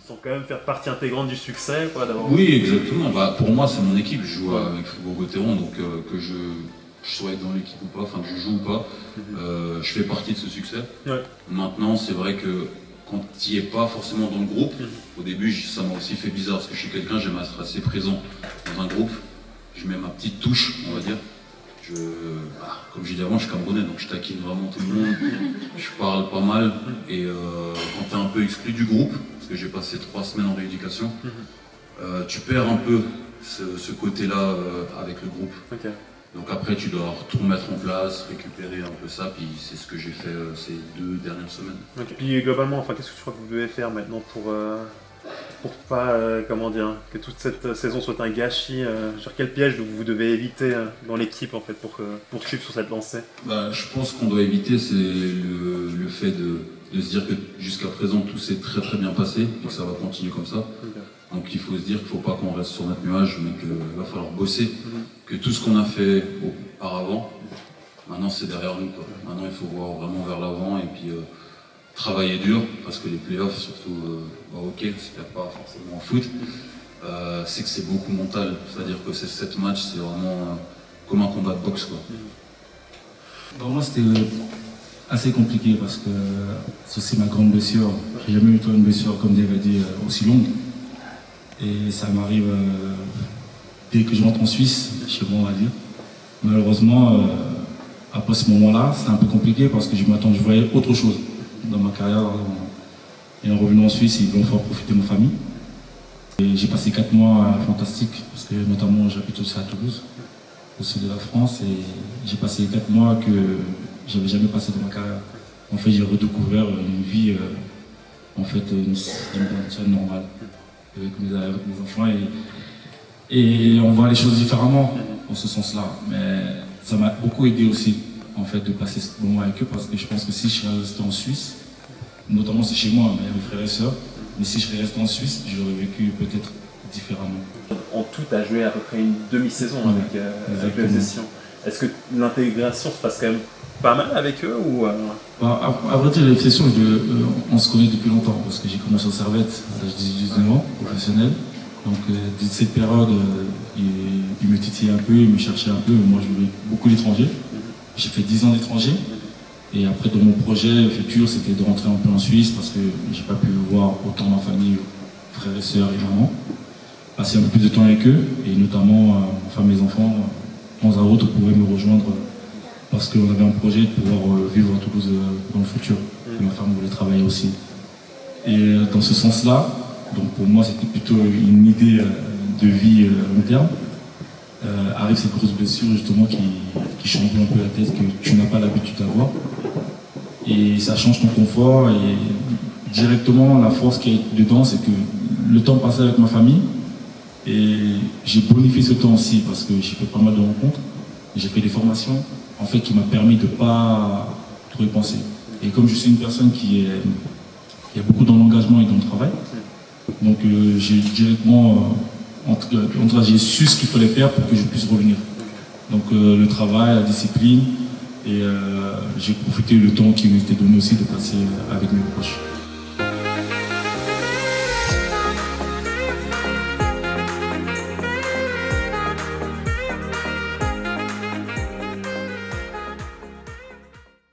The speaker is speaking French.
sont quand même faire partie intégrante du succès, quoi, d'avoir... Oui, exactement. Bah, pour moi, c'est mon équipe. Je joue avec Football-Gotteron, donc que je sois dans l'équipe ou pas, enfin que je joue ou pas, je fais partie de ce succès. Ouais. Maintenant, c'est vrai que quand tu n'y es pas forcément dans le groupe, au début, ça m'a aussi fait bizarre parce que je suis quelqu'un, j'aime être assez présent dans un groupe. Je mets ma petite touche, on va dire. Comme j'ai dit avant, je suis camerounais, donc je taquine vraiment tout le monde. Je parle pas mal. Et quand tu es un peu exclu du groupe, parce que j'ai passé 3 semaines en rééducation, tu perds un peu ce côté-là avec le groupe. Okay. Donc après, tu dois tout remettre en place, récupérer un peu ça, puis c'est ce que j'ai fait ces 2 dernières semaines. Okay. Puis globalement, enfin, qu'est-ce que tu crois que vous devez faire maintenant pour pas, comment dire, que toute cette saison soit un gâchis sur quel piège vous devez éviter dans l'équipe en fait pour poursuivre sur cette lancée? Je pense qu'on doit éviter, c'est le fait de se dire que jusqu'à présent tout s'est très très bien passé et que ça va continuer comme ça. Okay. Donc il faut se dire qu'il ne faut pas qu'on reste sur notre nuage, mais qu'il va falloir bosser, que tout ce qu'on a fait auparavant, maintenant c'est derrière nous, quoi. Maintenant il faut voir vraiment vers l'avant et puis travailler dur, parce que les playoffs, surtout ok, parce qu'il n'y a pas forcément en foot, c'est que c'est beaucoup mental. C'est-à-dire que ces 7 matchs, c'est vraiment comme un combat de boxe, quoi. Pour moi, c'était assez compliqué parce que c'est aussi ma grande blessure. J'ai jamais eu une blessure, comme Dave a dit, aussi longue. Et ça m'arrive dès que je rentre en Suisse, chez moi, on va dire. Malheureusement, après ce moment-là, c'est un peu compliqué parce que je voyais autre chose dans ma carrière. Et en revenant en Suisse, ils vont faire profiter de ma famille. Et j'ai passé 4 mois fantastiques, parce que notamment j'habite aussi à Toulouse, au sud de la France, et j'ai passé 4 mois que j'avais jamais passé dans ma carrière. En fait, j'ai redécouvert une vie, en fait, une normale, avec mes enfants, et on voit les choses différemment, en ce sens-là. Mais ça m'a beaucoup aidé aussi, en fait, de passer ce moment avec eux, parce que je pense que si je serais resté en Suisse, notamment c'est chez moi, mais mes frères et sœurs, mais si je serais resté en Suisse, j'aurais vécu peut-être différemment. En tout, tu as joué à peu près une demi-saison avec la session. Est-ce que l'intégration se passe quand même pas mal avec eux ou à vrai dire, les sessions, on se connaît depuis longtemps, parce que j'ai commencé au Servette à l'âge de 18 ans, professionnel. Donc, de cette période, il me titillait un peu, il me cherchait un peu. Moi, je voulais beaucoup l'étranger. J'ai fait 10 ans d'étranger. Et après, dans mon projet futur, c'était de rentrer un peu en Suisse parce que j'ai pas pu voir autant ma famille, frères et sœurs et maman. Passer un peu plus de temps avec eux, et notamment, enfin mes enfants, de temps à autre, pouvaient me rejoindre parce qu'on avait un projet de pouvoir vivre à Toulouse dans le futur. Et ma femme voulait travailler aussi. Et dans ce sens-là, donc pour moi, c'était plutôt une idée de vie long terme. Arrive cette grosse blessure justement qui change un peu la tête, que tu n'as pas l'habitude d'avoir. Et ça change ton confort, et directement la force qui est dedans, c'est que le temps passé avec ma famille, et j'ai bonifié ce temps aussi parce que j'ai fait pas mal de rencontres, j'ai fait des formations en fait qui m'a permis de ne pas trop y penser. Et comme je suis une personne qui a beaucoup dans l'engagement et dans le travail, donc j'ai directement en tout cas, j'ai su ce qu'il fallait faire pour que je puisse revenir. Donc le travail, la discipline, et j'ai profité du temps qui m'était donné aussi de passer avec mes proches.